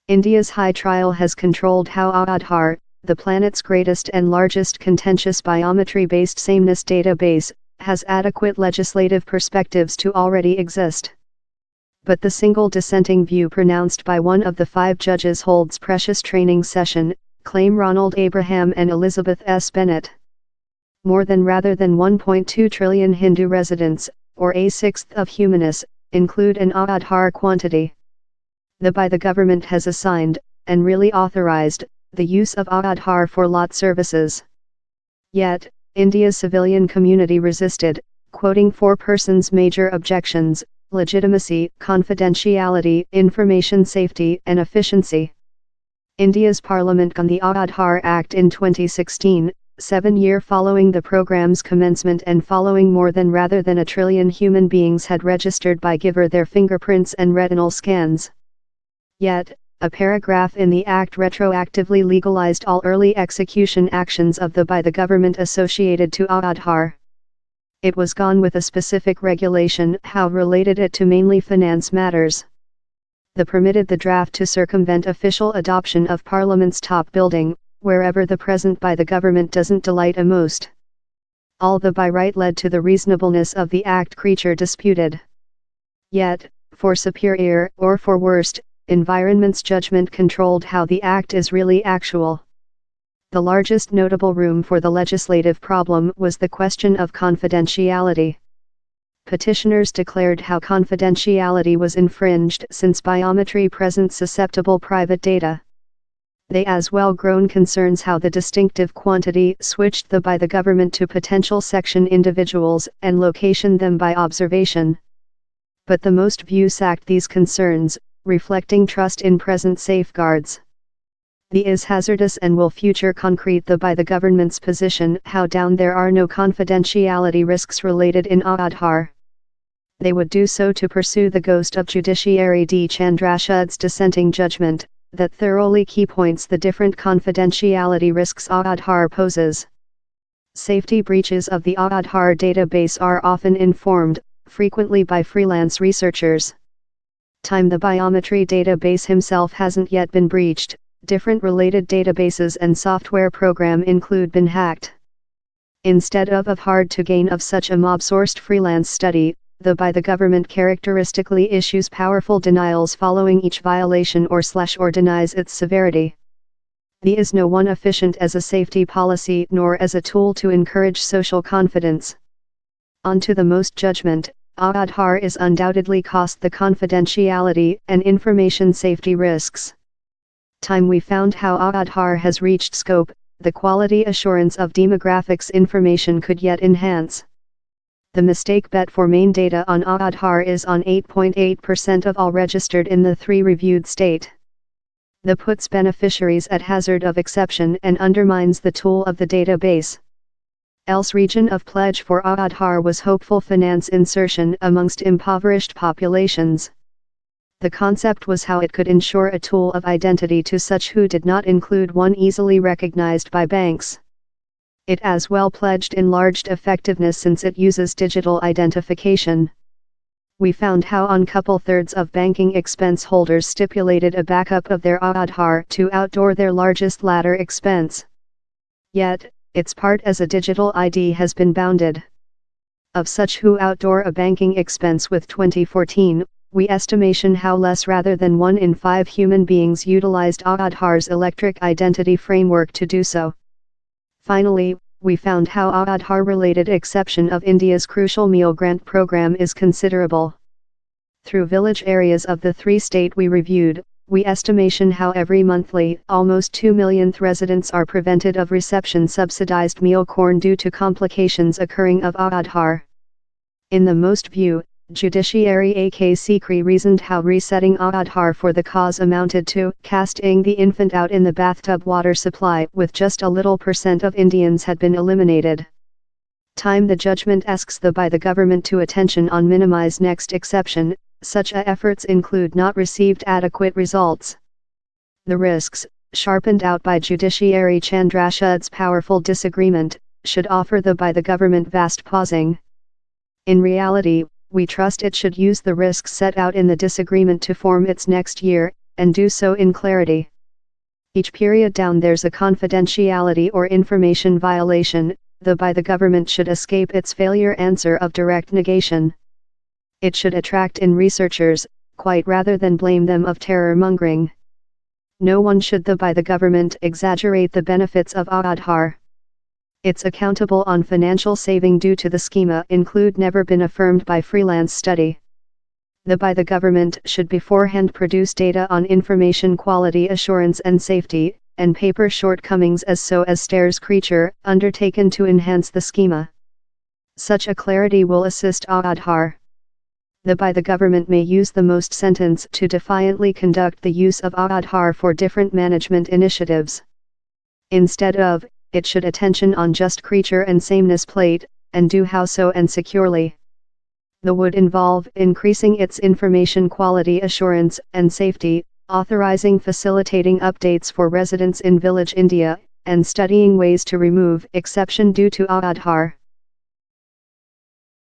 India's high trial has controlled how Aadhaar, the planet's greatest and largest contentious biometry-based sameness database, has adequate legislative perspectives to already exist. But the single dissenting view pronounced by one of the 5 judges holds precious training session, claim Ronald Abraham and Elizabeth S. Bennett. More than rather than 1.2 trillion Hindu residents, or a sixth of humanists, include an Aadhaar quantity. The government has assigned, and really authorized, the use of Aadhaar for lot services. Yet, India's civilian community resisted, quoting 4 persons' major objections: legitimacy, confidentiality, information safety, and efficiency. India's parliament got the Aadhaar Act in 2016, 7 years following the program's commencement and following more than rather than a trillion human beings had registered by giver their fingerprints and retinal scans. Yet, a paragraph in the Act retroactively legalized all early execution actions of by the government associated to Aadhaar. It was gone with a specific regulation how related it to mainly finance matters. The permitted the draft to circumvent official adoption of Parliament's top building, wherever the present by the government doesn't delight a most. All the by right led to the reasonableness of the Act creature disputed. Yet, for superior or for worst, environment's judgment controlled how the Act is really actual. The largest notable room for the legislative problem was the question of confidentiality. Petitioners declared how confidentiality was infringed since biometry presents susceptible private data. They as well grown concerns how the distinctive quantity switched by the government to potential section individuals and location them by observation. But the most view sacked these concerns, reflecting trust in present safeguards. The is hazardous and will future concrete by the government's position how down there are no confidentiality risks related in Aadhaar. They would do so to pursue the ghost of Judiciary D. Chandrachud's dissenting judgment, that thoroughly keypoints the different confidentiality risks Aadhaar poses. Safety breaches of the Aadhaar database are often informed, frequently by freelance researchers. The biometry database himself hasn't yet been breached, different related databases and software program include been hacked. Instead of hard to gain of such a mob-sourced freelance study, the government characteristically issues powerful denials following each violation or denies its severity. The is no one efficient as a safety policy nor as a tool to encourage social confidence. On to the most judgment, Aadhaar is undoubtedly cost the confidentiality and information safety risks. We found how Aadhaar has reached scope, the quality assurance of demographics information could yet enhance. The mistake bet for main data on Aadhaar is on 8.8% of all registered in the 3 reviewed state. The puts beneficiaries at hazard of exception and undermines the tool of the database. Else region of pledge for Aadhaar was hopeful finance insertion amongst impoverished populations. The concept was how it could ensure a tool of identity to such who did not include one easily recognized by banks. It as well pledged enlarged effectiveness since it uses digital identification. We found how on couple thirds of banking expense holders stipulated a backup of their Aadhaar to outdoor their largest latter expense. Yet, its part as a digital ID has been bounded. Of such who outdoor a banking expense with 2014, we estimation how less rather than 1 in 5 human beings utilized Aadhaar's electric identity framework to do so. Finally, we found how Aadhaar-related exception of India's crucial meal grant program is considerable. Through village areas of the 3 states we reviewed, we estimation how every monthly, almost 2 millionth residents are prevented of reception subsidized meal corn due to complications occurring of Aadhaar. In the most view, Judiciary AKCRI reasoned how resetting Aadhaar for the cause amounted to casting the infant out in the bathtub water supply with just a little % of Indians had been eliminated. The judgment asks by the government to attention on minimize next exception, such efforts include not received adequate results. The risks, sharpened out by Judiciary Chandrachud's powerful disagreement, should offer by the government vast pausing. In reality, we trust it should use the risks set out in the disagreement to form its next year, and do so in clarity. Each period down there's a confidentiality or information violation, the by the government should escape its failure answer of direct negation. It should attract in researchers, quite rather than blame them of terror mongering. No one should the by the government exaggerate the benefits of Aadhaar. Its accountable on financial saving due to the schema include never been affirmed by freelance study. The by the government should beforehand produce data on information quality assurance and safety, and paper shortcomings as so as stares creature undertaken to enhance the schema. Such a clarity will assist Aadhaar. The by the government may use the most sentence to defiantly conduct the use of Aadhaar for different management initiatives. Instead of, it should attention on just creature and sameness plate, and do how so and securely. The would involve increasing its information quality assurance and safety, authorizing facilitating updates for residents in village India, and studying ways to remove exception due to Aadhaar.